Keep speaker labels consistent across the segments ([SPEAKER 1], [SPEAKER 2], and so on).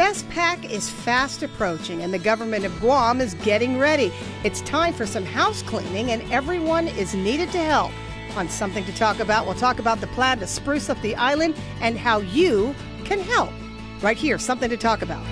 [SPEAKER 1] FestPac is fast approaching and the government of Guam is getting ready. It's time for some house cleaning and everyone is needed to help. On Something to Talk About, we'll talk about the plan to spruce up the island and how you can help. Right here, Something to Talk About.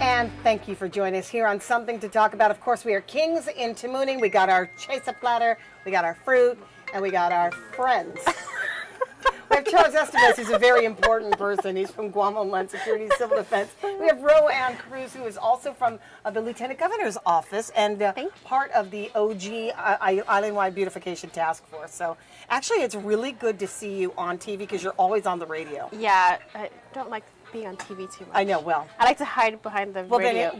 [SPEAKER 1] And thank you for joining us here on Something to Talk About. Of course, we are kings in Tamooning. We got our chase-up platter, we got our fruit, and we got our friends. We have Charles Estevez, who's a very important person. He's from Guam Homeland Security Civil Defense. We have Roanne Cruz, who is also from the Lieutenant Governor's office and part of the OG Island-Wide Beautification Task Force. So actually, it's really good to see you on TV because you're always on the radio.
[SPEAKER 2] Yeah, I don't like being on TV too much.
[SPEAKER 1] I know, well.
[SPEAKER 2] I like to hide behind the radio.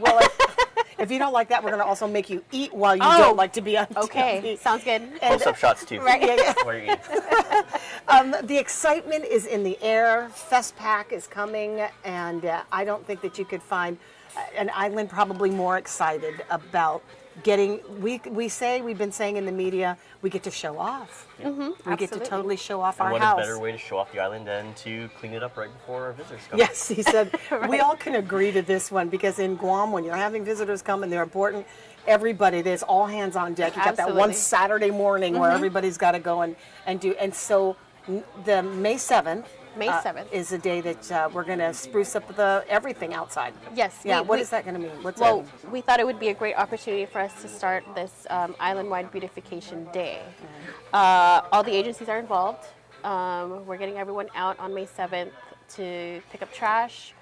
[SPEAKER 1] If you don't like that, we're going to also make you eat while you don't like to be on TV.
[SPEAKER 2] Okay, sounds good.
[SPEAKER 3] Close-up shots, too.
[SPEAKER 2] Right.
[SPEAKER 3] Where you eat.
[SPEAKER 1] The excitement is in the air. FestPac is coming, and I don't think that you could find an island probably more excited about getting, we've been saying in the media, we get to show off.
[SPEAKER 2] Mm-hmm,
[SPEAKER 1] we get to totally show off our
[SPEAKER 3] what
[SPEAKER 1] house.
[SPEAKER 3] What a better way to show off the island than to clean it up right before our visitors come.
[SPEAKER 1] Yes, he said, we all can agree to this one because in Guam, when you're having visitors come and they're important, everybody, there's all hands on deck. You got that one Saturday morning where everybody's got to go and do, and so the May 7th, is the day that we're going to spruce up everything outside.
[SPEAKER 2] Yes.
[SPEAKER 1] Yeah. What is that going to mean?
[SPEAKER 2] We thought it would be a great opportunity for us to start this Island-Wide Beautification Day. All the agencies are involved. We're getting everyone out on May 7th to pick up trash,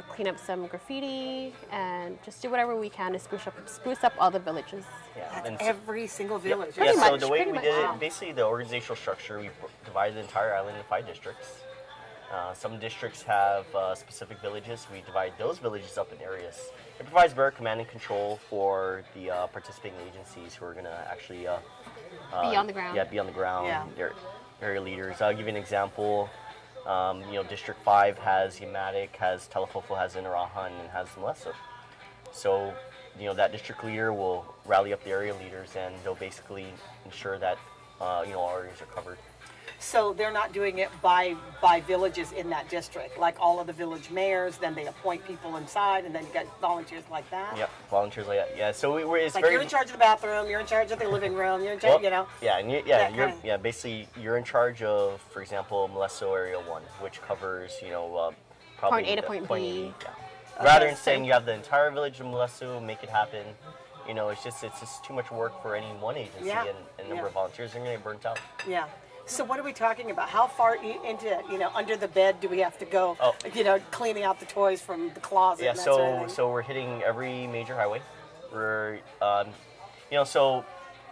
[SPEAKER 2] clean up some graffiti, and just do whatever we can to spruce up all the villages.
[SPEAKER 1] Yeah, every single village.
[SPEAKER 3] Yeah, so the way we did it, basically the organizational structure, we divided the entire island into 5 districts. Some districts have specific villages. We divide those villages up in areas. It provides better command and control for the participating agencies who are going to actually
[SPEAKER 2] be on the ground.
[SPEAKER 3] Yeah, be on the ground. Yeah. Their area leaders. I'll give you an example. District 5 has Yamatic, has Telefofo, has Inarahan, and has Malesso. So, that district leader will rally up the area leaders, and they'll basically ensure that all areas are covered.
[SPEAKER 1] So they're not doing it by villages in that district, like all of the village mayors. Then they appoint people inside, and then you got volunteers like that.
[SPEAKER 3] Yep, volunteers like that. Yeah, so it's
[SPEAKER 1] like
[SPEAKER 3] very.
[SPEAKER 1] You're in charge of the bathroom. You're in charge of the living room. You're in charge,
[SPEAKER 3] Yeah, and basically you're in charge of, for example, Malesso Area 1, which covers probably
[SPEAKER 2] point A to point B.
[SPEAKER 3] Yeah. Rather than saying you have the entire village of Malesso, make it happen. It's just too much work for any one agency, and a number of volunteers are going to get burnt out.
[SPEAKER 1] Yeah. So what are we talking about? How far into, under the bed do we have to go, cleaning out the toys from the closet?
[SPEAKER 3] Yeah,
[SPEAKER 1] and that sort of thing?
[SPEAKER 3] So we're hitting every major highway. We're, so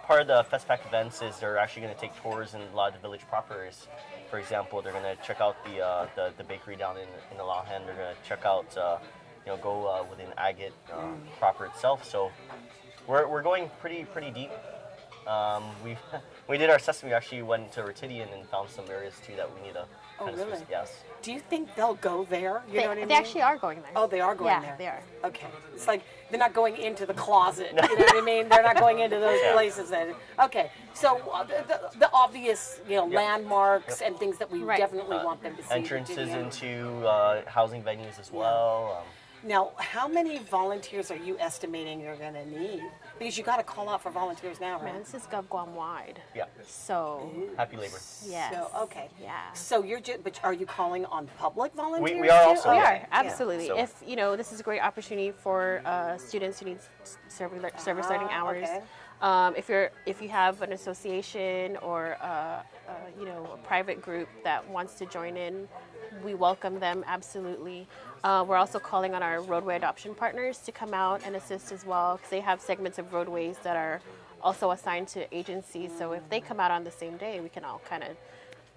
[SPEAKER 3] part of the FestPac events is they're actually going to take tours in a lot of the village proper areas. For example, they're going to check out the bakery down in the Lahan. They're going to check out, go within Agate proper itself. So we're going pretty deep. We did our assessment. We actually went to Retidian and found some areas too that we need to.
[SPEAKER 1] Oh, really?
[SPEAKER 3] Yes.
[SPEAKER 1] Do you think they'll go there? You know what I mean?
[SPEAKER 2] They actually are going there.
[SPEAKER 1] Oh, they are going there.
[SPEAKER 2] Yeah, they are.
[SPEAKER 1] Okay, it's like they're not going into the closet. You know what I mean? They're not going into those places. Okay, so the obvious, landmarks and things that we definitely want them to see.
[SPEAKER 3] Entrances into housing venues as well.
[SPEAKER 1] Now, how many volunteers are you estimating you're going to need? Because you got to call out for volunteers now, right?
[SPEAKER 2] Man, this is GovGuam-wide.
[SPEAKER 3] Yeah.
[SPEAKER 2] So.
[SPEAKER 3] Happy labor.
[SPEAKER 2] Yes.
[SPEAKER 1] So, okay.
[SPEAKER 2] Yeah.
[SPEAKER 1] So but are you calling on public volunteers?
[SPEAKER 3] We are also.
[SPEAKER 2] We are, absolutely.
[SPEAKER 3] Yeah.
[SPEAKER 2] So. If, this is a great opportunity for students who need service learning hours.
[SPEAKER 1] Okay.
[SPEAKER 2] If you have an association or a private group that wants to join in we welcome them absolutely. We're also calling on our roadway adoption partners to come out and assist as well, because they have segments of roadways that are also assigned to agencies. So if they come out on the same day, we can all kind of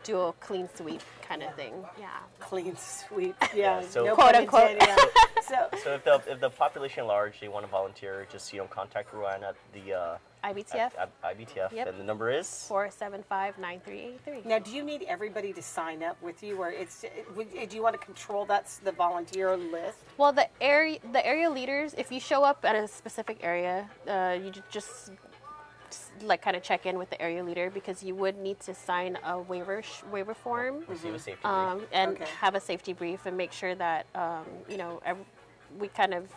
[SPEAKER 2] do a clean sweep kind of thing. Yeah.
[SPEAKER 1] Clean sweep. Yeah.
[SPEAKER 3] So-
[SPEAKER 1] no
[SPEAKER 2] Quote,
[SPEAKER 1] pun
[SPEAKER 2] unquote.
[SPEAKER 1] intended, yeah. So,
[SPEAKER 3] So if the population at large they want to volunteer, just contact Ruan at the
[SPEAKER 2] IBTF
[SPEAKER 3] at IBTF,
[SPEAKER 2] Yep.
[SPEAKER 3] and the number is
[SPEAKER 2] 475-9383.
[SPEAKER 1] now, do you need everybody to sign up with you, or do you want to control the volunteer list?
[SPEAKER 2] Well, the area leaders, if you show up at a specific area, you just like kind of check in with the area leader, because you would need to sign a waiver form,
[SPEAKER 3] receive a safety brief.
[SPEAKER 2] and
[SPEAKER 1] Okay.
[SPEAKER 2] have a safety brief and make sure that we kind of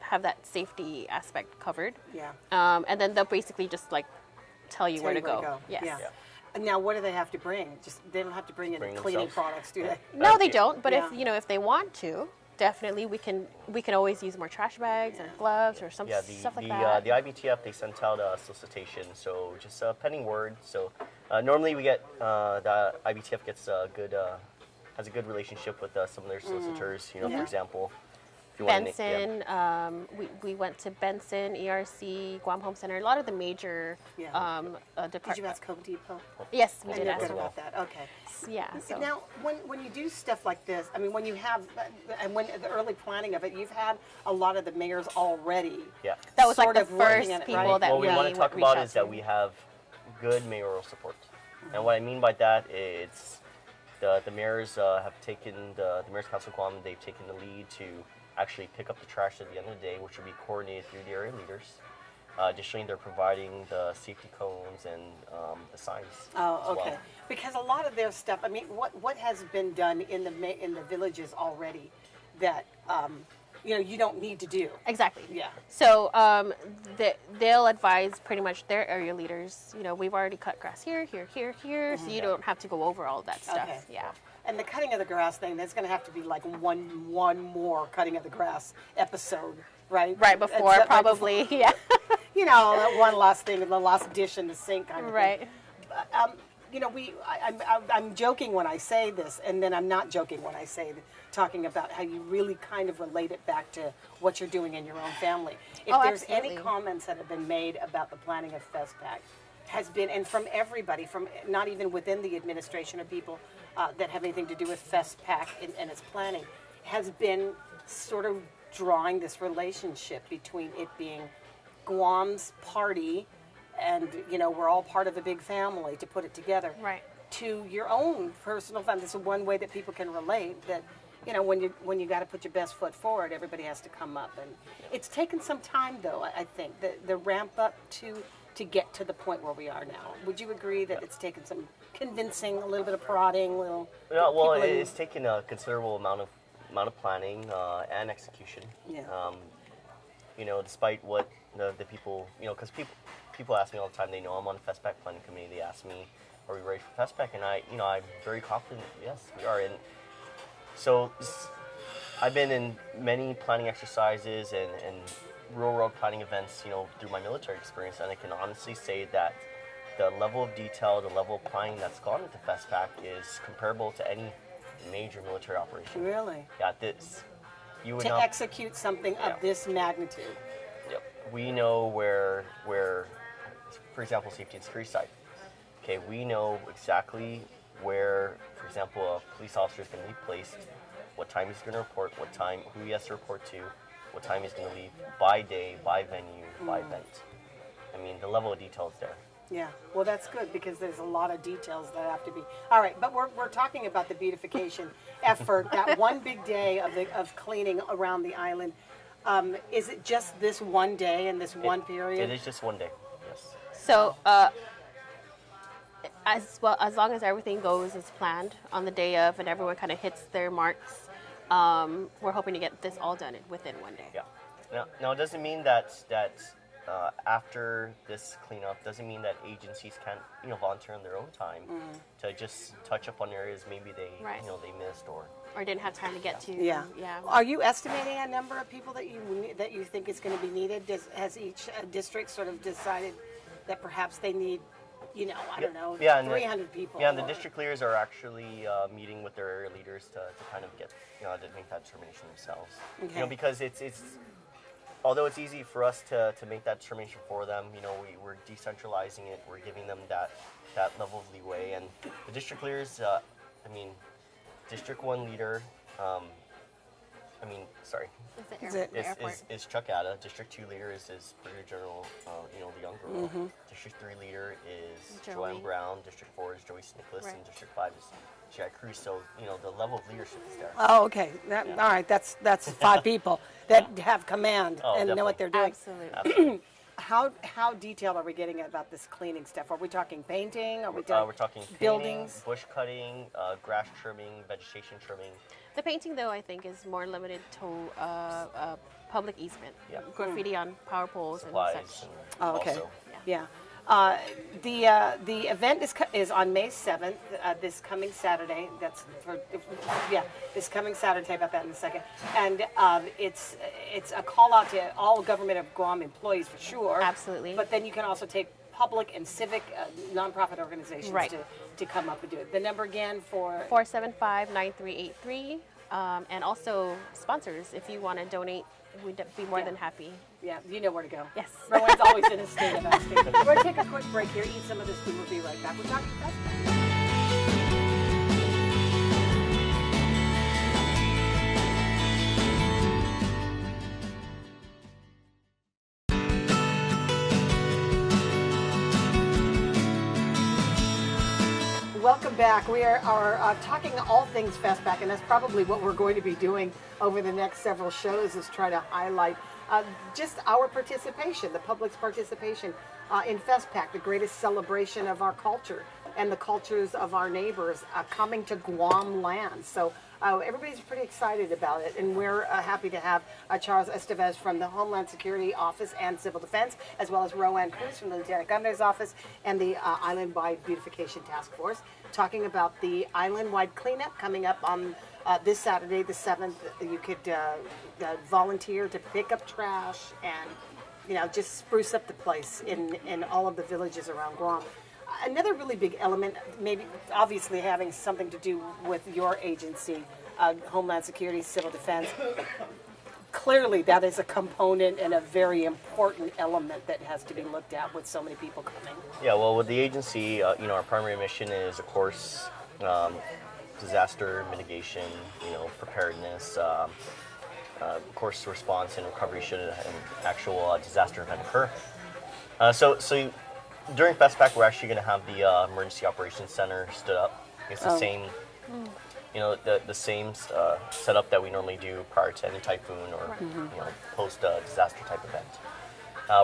[SPEAKER 2] have that safety aspect covered.
[SPEAKER 1] Yeah.
[SPEAKER 2] And then they'll basically just like tell you where to go. Yes.
[SPEAKER 1] Yeah.
[SPEAKER 3] Yeah.
[SPEAKER 1] And now, what do they have to bring? Just they don't have to bring any
[SPEAKER 3] Bring
[SPEAKER 1] cleaning
[SPEAKER 3] themselves.
[SPEAKER 1] products, do they?
[SPEAKER 2] No, they
[SPEAKER 3] Yeah.
[SPEAKER 2] don't. But
[SPEAKER 1] Yeah.
[SPEAKER 2] if they want to, definitely we can always use more trash bags or gloves or some
[SPEAKER 3] Yeah,
[SPEAKER 2] stuff like
[SPEAKER 3] the
[SPEAKER 2] that.
[SPEAKER 3] the IBTF, they sent out a solicitation, so just pending word. So normally we get the IBTF gets has a good relationship with some of their solicitors.
[SPEAKER 1] Yeah.
[SPEAKER 3] For example, if you want to
[SPEAKER 2] Benson, we went to Benson, ERC, Guam Home Center, a lot of the major
[SPEAKER 1] Yeah.
[SPEAKER 2] departments.
[SPEAKER 1] Did you ask Home Depot?
[SPEAKER 2] Yes, we
[SPEAKER 1] I
[SPEAKER 2] did
[SPEAKER 1] didn't
[SPEAKER 2] ask
[SPEAKER 1] know
[SPEAKER 2] them.
[SPEAKER 1] about that. Okay.
[SPEAKER 2] Yeah. So.
[SPEAKER 1] Now, when you do stuff like this, I mean, when you have, and when the early planning of it, you've had a lot of the mayors already.
[SPEAKER 3] Yeah.
[SPEAKER 2] That was like
[SPEAKER 1] sort
[SPEAKER 2] the
[SPEAKER 1] of working
[SPEAKER 2] first
[SPEAKER 1] in it,
[SPEAKER 2] people
[SPEAKER 1] right?
[SPEAKER 2] that
[SPEAKER 3] What we want
[SPEAKER 2] we
[SPEAKER 3] to talk
[SPEAKER 2] reached
[SPEAKER 3] about
[SPEAKER 2] out
[SPEAKER 3] is that
[SPEAKER 2] to.
[SPEAKER 3] we have good mayoral support, and what I mean by that is the mayors have taken the mayor's council of Guam. They've taken the lead to actually pick up the trash at the end of the day, which will be coordinated through the area leaders. Additionally, they're providing the safety cones and the signs.
[SPEAKER 1] Oh,
[SPEAKER 3] as
[SPEAKER 1] okay.
[SPEAKER 3] well.
[SPEAKER 1] Because a lot of their stuff, I mean, what has been done in the villages already that you don't need to do?
[SPEAKER 2] Exactly.
[SPEAKER 1] Yeah.
[SPEAKER 2] So they'll advise pretty much their area leaders. We've already cut grass here, so you don't have to go over all that stuff.
[SPEAKER 1] Okay.
[SPEAKER 2] Yeah.
[SPEAKER 1] And the cutting of the grass thing, there's going to have to be like one more cutting of the grass episode, right?
[SPEAKER 2] Right before,
[SPEAKER 1] Right
[SPEAKER 2] probably.
[SPEAKER 1] before.
[SPEAKER 2] Yeah.
[SPEAKER 1] That one last thing, the last dish in the sink kind of
[SPEAKER 2] Right.
[SPEAKER 1] thing. I'm joking when I say this, and then I'm not joking when I say talking about how you really kind of relate it back to what you're doing in your own family. If
[SPEAKER 2] Oh,
[SPEAKER 1] there's any
[SPEAKER 2] absolutely.
[SPEAKER 1] comments that have been made about the planning of FestPac, has been, and from everybody, from not even within the administration or people that have anything to do with FestPac and its planning, has been sort of drawing this relationship between it being Guam's party and we're all part of a big family to put it together,
[SPEAKER 2] Right.
[SPEAKER 1] to your own personal family. This is one way that people can relate that when you got to put your best foot forward, everybody has to come up. And it's taken some time, though, I think, the ramp up to get to the point where we are now. Would you agree that it's taken some convincing, a little bit of prodding,
[SPEAKER 3] Yeah, well,
[SPEAKER 1] people in-
[SPEAKER 3] it's taken a considerable amount of planning and execution.
[SPEAKER 1] Yeah.
[SPEAKER 3] Despite what the people, because people ask me all the time. They know I'm on the FestPac planning committee. They ask me, "Are we ready for FestPac?" And I'm very confident. Yes, we are. And so I've been in many planning exercises and real-world planning events, through my military experience, and I can honestly say that the level of detail, the level of planning that's gone into FestPac is comparable to any major military operation.
[SPEAKER 1] Really?
[SPEAKER 3] Yeah, you would
[SPEAKER 1] To
[SPEAKER 3] not.
[SPEAKER 1] execute something
[SPEAKER 3] Yeah.
[SPEAKER 1] of this magnitude.
[SPEAKER 3] Yep. We know where, for example, safety and security side. Okay, we know exactly where, for example, a police officer is going to be placed, what time he's going to report, who he has to report to, what time he's going to leave, by day, by venue, by event. I mean, the level of detail is there.
[SPEAKER 1] Yeah, well, that's good because there's a lot of details that have to be. All right, but we're talking about the beautification effort, that one big day of cleaning around the island. Is it just this one day and this one period?
[SPEAKER 3] It is just one day. Yes.
[SPEAKER 2] So, as long as everything goes as planned on the day of, and everyone kind of hits their marks, we're hoping to get this all done within one day.
[SPEAKER 3] Yeah. Now it doesn't mean that after this cleanup doesn't mean that agencies can't volunteer on their own time to just touch up on areas maybe they
[SPEAKER 2] Right.
[SPEAKER 3] they missed or.
[SPEAKER 2] Or didn't have time to get to.
[SPEAKER 1] Yeah.
[SPEAKER 2] Yeah.
[SPEAKER 1] Are you estimating a number of people that you think is going to be needed? Has each district sort of decided that perhaps they need I don't know,
[SPEAKER 3] Yeah, and
[SPEAKER 1] 300 people.
[SPEAKER 3] Yeah, and the district leaders are actually meeting with their area leaders to kind of get, to make that determination themselves.
[SPEAKER 1] Okay.
[SPEAKER 3] Because it's although it's easy for us to make that determination for them, we're decentralizing it, we're giving them that level of leeway, and the district leaders, District 1 leader, sorry, is Chuck Atta. District 2 leader is Brigadier General, the younger one. District 3 leader is Joanne Brown. District 4 is Joyce Nicholas, and District 5 is Jack Cruz. So, the level of leadership is there.
[SPEAKER 1] Oh, okay. All right, that's 5 people that have command and know what they're doing.
[SPEAKER 2] Absolutely.
[SPEAKER 1] How detailed are we getting about this cleaning stuff? Are we talking painting? Are we talking
[SPEAKER 3] we're talking
[SPEAKER 1] buildings?
[SPEAKER 3] painting, bush cutting, grass trimming, vegetation trimming.
[SPEAKER 2] The painting, though, I think is more limited to public easement.
[SPEAKER 3] Yeah.
[SPEAKER 2] Graffiti on power poles
[SPEAKER 3] Supplies
[SPEAKER 2] and such.
[SPEAKER 3] and
[SPEAKER 1] Okay.
[SPEAKER 3] also,
[SPEAKER 1] Yeah. The event is on May 7th, this coming Saturday. This coming Saturday. About that in a second. And it's a call out to all government of Guam employees for sure.
[SPEAKER 2] Absolutely.
[SPEAKER 1] But then you can also take public and civic nonprofit organizations to come up and do it. The number again for
[SPEAKER 2] 475-9383, and also sponsors. If you want to donate, we'd be more than happy.
[SPEAKER 1] Yeah, you know where to go.
[SPEAKER 2] Yes.
[SPEAKER 1] Rowan's always in a state of asking. We're going to take a quick break here, eat some of this food. We'll be right back. We're talking about Welcome back. We are talking all things Festback, and that's probably what we're going to be doing over the next several shows, is try to highlight just our participation, the public's participation in Festpack, the greatest celebration of our culture and the cultures of our neighbors coming to Guam land. So everybody's pretty excited about it, and we're happy to have Charles Estevez from the Homeland Security Office and Civil Defense, as well as Rowan Cruz from the Lieutenant Governor's Office and the Island-Wide Beautification Task Force, talking about the island-wide cleanup coming up on this Saturday, the 7th. You could volunteer to pick up trash and just spruce up the place in all of the villages around Guam. Another really big element, maybe obviously having something to do with your agency, Homeland Security, Civil Defense. Clearly, that is a component and a very important element that has to be looked at with so many people coming.
[SPEAKER 3] Yeah, well, with the agency, our primary mission is, of course, disaster mitigation, preparedness, of course, response and recovery should an actual disaster event occur. So during Festpack, we're actually going to have the Emergency Operations Center stood up. It's the same, the same setup that we normally do prior to any typhoon or post disaster type event.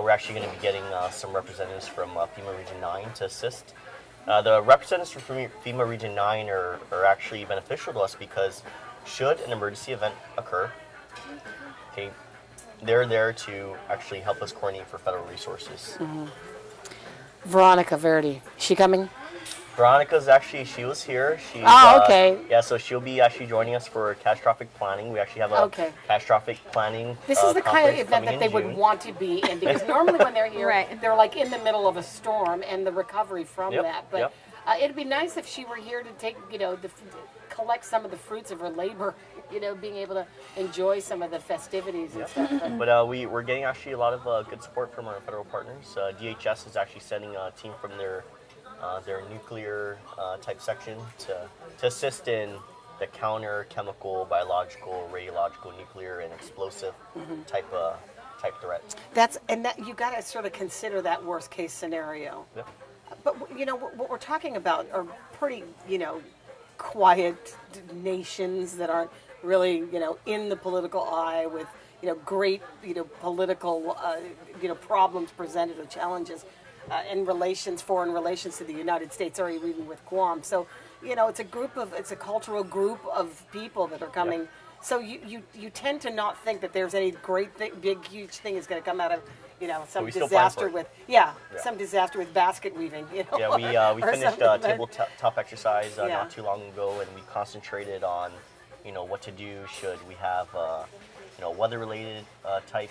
[SPEAKER 3] We're actually going to be getting some representatives from FEMA Region 9 to assist. The representatives from FEMA Region 9 are actually beneficial to us because should an emergency event occur, okay, they're there to actually help us coordinate for federal resources.
[SPEAKER 1] Veronica Verdi, is she coming?
[SPEAKER 3] Veronica's she was here. She's,
[SPEAKER 1] okay.
[SPEAKER 3] Yeah, so she'll be actually joining us for catastrophic planning. We actually have a catastrophic planning.
[SPEAKER 1] This is the kind of event that they would want to be in, because normally when they're here, they're like in the middle of a storm and the recovery from that. But it'd be nice if she were here to take, collect some of the fruits of her labor, being able to enjoy some of the festivities and stuff.
[SPEAKER 3] But we're getting actually a lot of good support from our federal partners. DHS is actually sending a team from their nuclear type section to assist in the counter chemical, biological, radiological, nuclear, and explosive type threat.
[SPEAKER 1] You got to sort of consider that worst case scenario.
[SPEAKER 3] Yeah.
[SPEAKER 1] But what we're talking about are pretty quiet nations that aren't really in the political eye with great political problems presented or challenges in foreign relations to the United States or even with Guam. So it's a cultural group of people that are coming. Yep. So you tend to not think that there's any great big huge thing is going to come out of some disaster with some disaster with basket weaving.
[SPEAKER 3] Yeah, we finished Tabletop Exercise not too long ago, and we concentrated on what to do should we have weather related type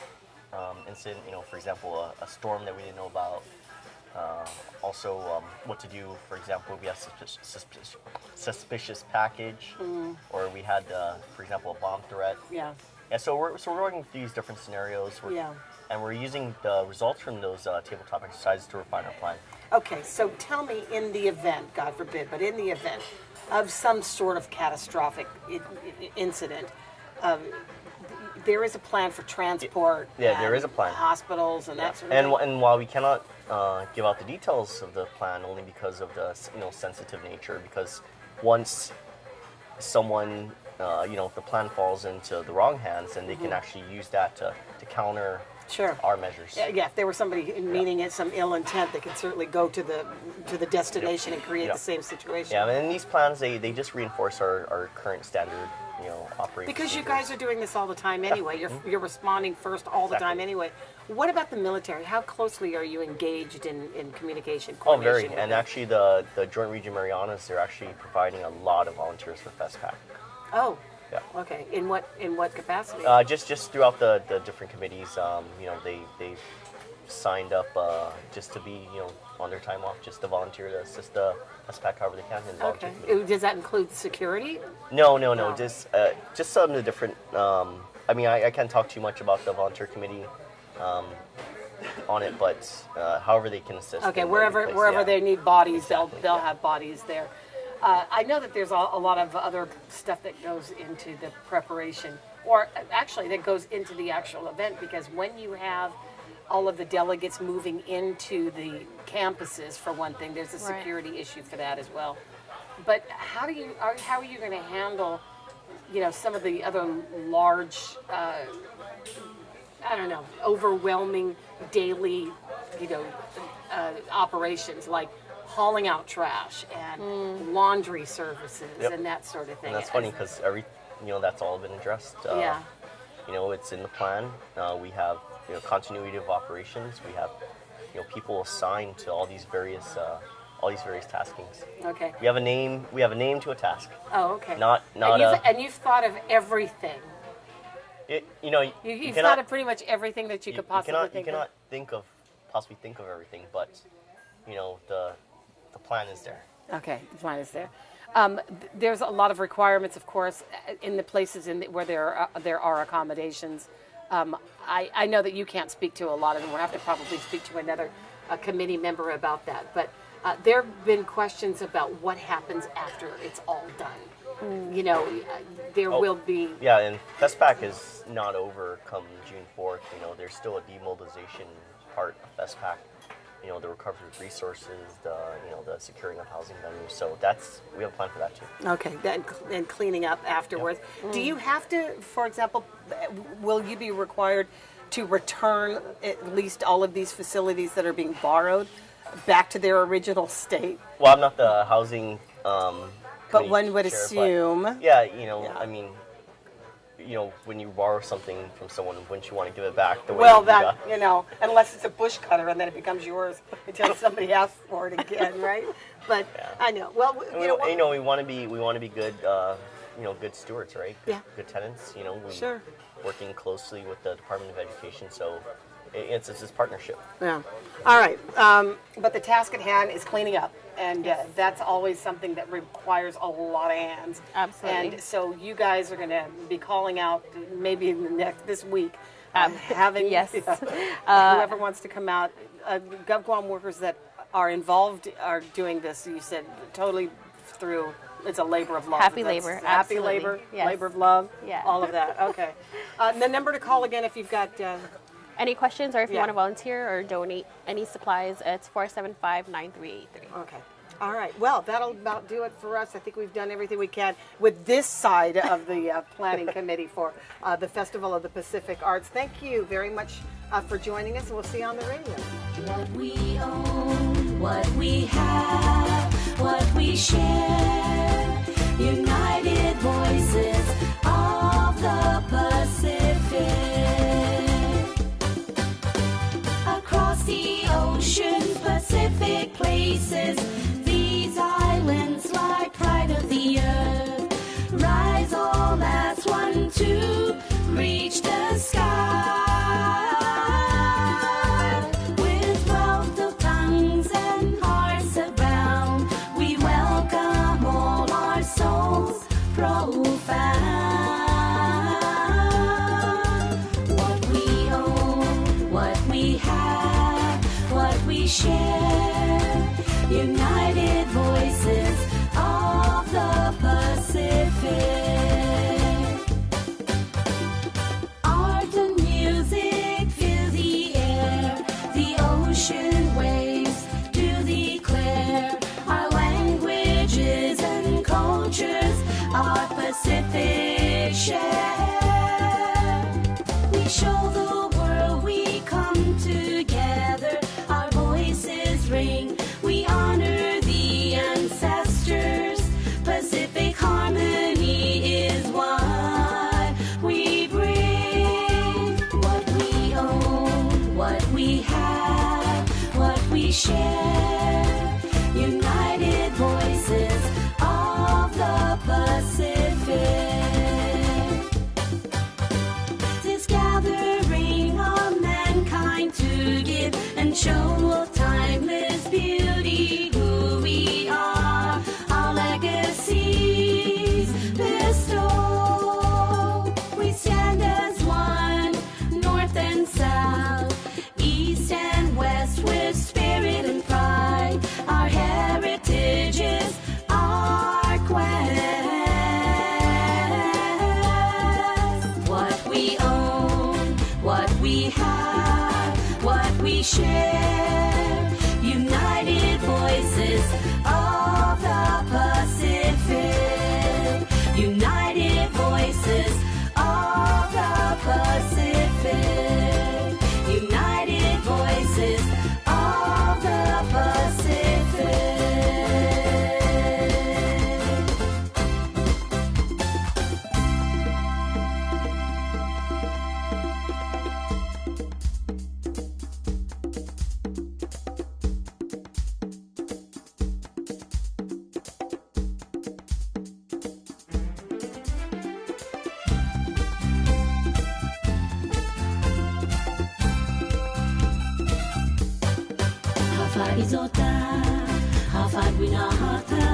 [SPEAKER 3] incident. For example, a storm that we didn't know about. Also, what to do, for example, if we have suspicious package, or we had, for example, a bomb threat.
[SPEAKER 1] Yeah.
[SPEAKER 3] Yeah, so we're working through these different scenarios, and we're using the results from those tabletop exercises to refine our plan.
[SPEAKER 1] Okay, so tell me, in the event, God forbid, but in the event of some sort of catastrophic incident, there is a plan for transport.
[SPEAKER 3] Yeah, there is a plan.
[SPEAKER 1] Hospitals and that sort of thing.
[SPEAKER 3] And while we cannot give out the details of the plan, only because of the sensitive nature, because once someone if the plan falls into the wrong hands, then they can actually use that to counter our measures.
[SPEAKER 1] Yeah, if there was somebody meaning it some ill intent, they could certainly go to the destination and create the same situation.
[SPEAKER 3] Yeah, and these plans they just reinforce our current standard operating.
[SPEAKER 1] Because you guys are doing this all the time anyway. You're responding first all the time anyway. What about the military? How closely are you engaged in communication?
[SPEAKER 3] Oh, very. And actually, the Joint Region Marianas, they're actually providing a lot of volunteers for FestPac.
[SPEAKER 1] Oh.
[SPEAKER 3] Yeah.
[SPEAKER 1] Okay. In what capacity?
[SPEAKER 3] Just throughout the different committees. They signed up just to be on their time off, just to volunteer to assist the FestPac however they can.
[SPEAKER 1] Okay. Does that include security?
[SPEAKER 3] No. Just some of the different. I can't talk too much about the volunteer committee on it, but however they can assist.
[SPEAKER 1] Okay. Wherever they need bodies, they'll have bodies there. I know that there's a lot of other stuff that goes into the preparation, or actually that goes into the actual event, because when you have all of the delegates moving into the campuses, for one thing, there's a security issue for that as well. But how are you going to handle, some of the other large, overwhelming daily, operations like hauling out trash and laundry services and that sort of thing?
[SPEAKER 3] And that's funny because that's all been addressed. It's in the plan. We have continuity of operations. We have people assigned to all these various taskings.
[SPEAKER 1] Okay.
[SPEAKER 3] We have a name. We have a name to a task.
[SPEAKER 1] Oh, okay.
[SPEAKER 3] And
[SPEAKER 1] you've thought of everything. You've thought of pretty much everything that you could possibly think of.
[SPEAKER 3] You cannot possibly think of everything, but the plan is there.
[SPEAKER 1] Okay, the plan is there. There's a lot of requirements, of course, in the places where there are accommodations. I know that you can't speak to a lot of them. We'll have to probably speak to another committee member about that. But there have been questions about what happens after it's all done. There will be...
[SPEAKER 3] Yeah, and FestPac is not over come June 4th. There's still a demobilization part of FestPac. The recovery of resources, the securing of housing venues. So we have a plan for that too.
[SPEAKER 1] Okay, and cleaning up afterwards. Yep. Do you have to, for example, will you be required to return at least all of these facilities that are being borrowed back to their original state?
[SPEAKER 3] Well, I'm not the housing.
[SPEAKER 1] But one would assume.
[SPEAKER 3] When you borrow something from someone, wouldn't you want to give it back the way
[SPEAKER 1] unless it's a bush cutter and then it becomes yours until somebody asks for it again, right? But I know. Well,
[SPEAKER 3] we want to be good, good stewards, right? Good tenants. Working closely with the Department of Education, so it's this partnership.
[SPEAKER 1] Yeah. All right. But the task at hand is cleaning up. And that's always something that requires a lot of hands.
[SPEAKER 2] Absolutely.
[SPEAKER 1] And so you guys are going to be calling out maybe in this week, having whoever wants to come out. GovGuam workers that are involved are doing this. You said totally through. It's a labor of love.
[SPEAKER 2] Happy labor.
[SPEAKER 1] Happy labor.
[SPEAKER 2] Yes.
[SPEAKER 1] Labor of love.
[SPEAKER 2] Yeah.
[SPEAKER 1] All of that. Okay. The number to call again if you've got.
[SPEAKER 2] Any questions, or if you want to volunteer or donate any supplies, it's 475-9383.
[SPEAKER 1] Okay. All right. Well, that'll about do it for us. I think we've done everything we can with this side of the planning committee for the Festival of the Pacific Arts. Thank you very much for joining us, and we'll see you on the radio.
[SPEAKER 4] What we own, what we have, what we share. United Voices of the Pacific. Across the ocean, Pacific places, these islands lie pride of the earth. Rise all as one to reach the sky. With wealth of tongues share. United Voices of the Pacific. Art and music fill the air. The ocean waves do declare our languages and cultures, our Pacific share. We show the world we come together, our voices ring, we honor the ancestors. Pacific harmony is what we bring. What we own, what we have, what we share. United Voices of the Pacific. This gathering of mankind to give and show timeless beauty, who we are, our legacies bestow. We stand as one, north and south, east and west, with spirit and pride. Our heritage is our quest. What we own, what we have, what we share. United Voices of the Pacific. United Voices of the Pacific. United Voices of the Pacific. Izota, hafad winahata,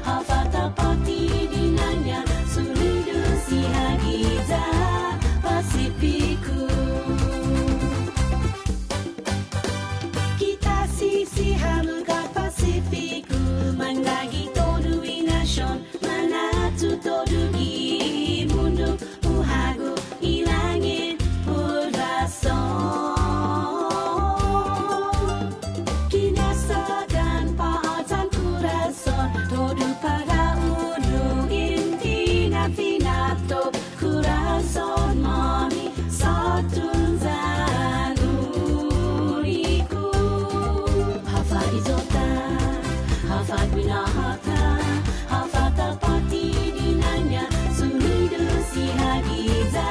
[SPEAKER 4] hafata pati dinanya, sunidu sihagiza, Pasifiku. Kita sisi haluga Pasifiku, manlagi todu inasyon, manatu todu gi mundo, uhago ilangit purvason. Todo para uno intina finato, corazon mami, satun zanuriku. Hafad izota, hafad winahata, hafata pati dinanya, sunidu sihagiza,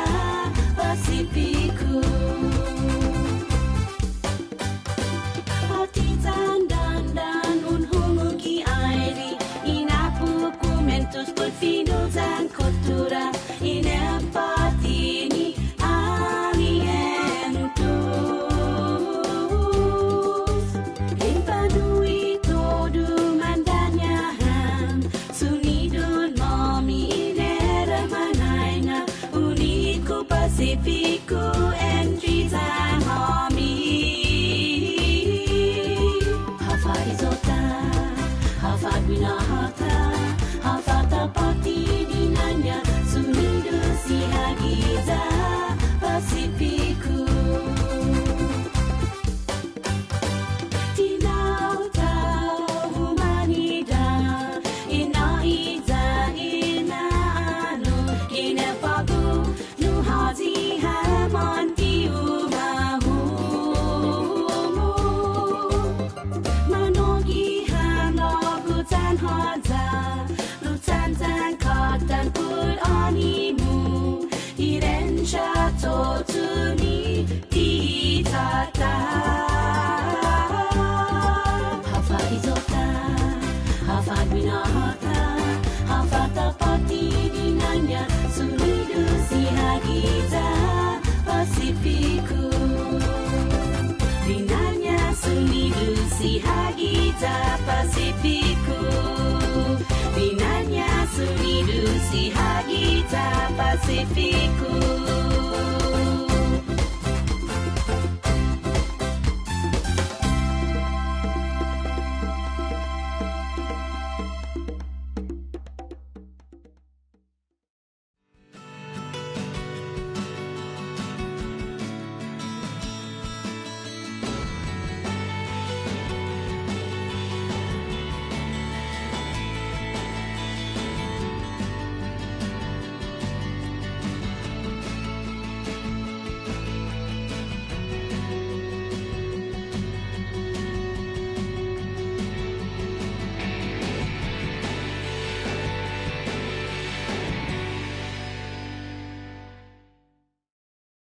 [SPEAKER 4] Pasifiku. Artisan dan unhumugi airi, inapukumentus pulfinus and cultura, inempatini alientus. Impanui todo mandanyahan, sunidun mami inera manaina, uniku Pasifiku entries and mami. Hafad izota, hafad winahata, hafata pati dinanya, sunidu sihagiza, Pasifiku. Tinau-tau humanidad, inaiza inaano, inapagu nuhazi hamonti umahumu. Manogi hanogutan hadza, lutantan katan pul animu, irensha totuni titata. Hafad izota, hafad winahata, hafata pati dinanya, sunidu sihagiza, Pasifiku. Dinanya sunidu sihagiza, Pasifiku. Dinanya sunidu sihagiza, Pasifiku.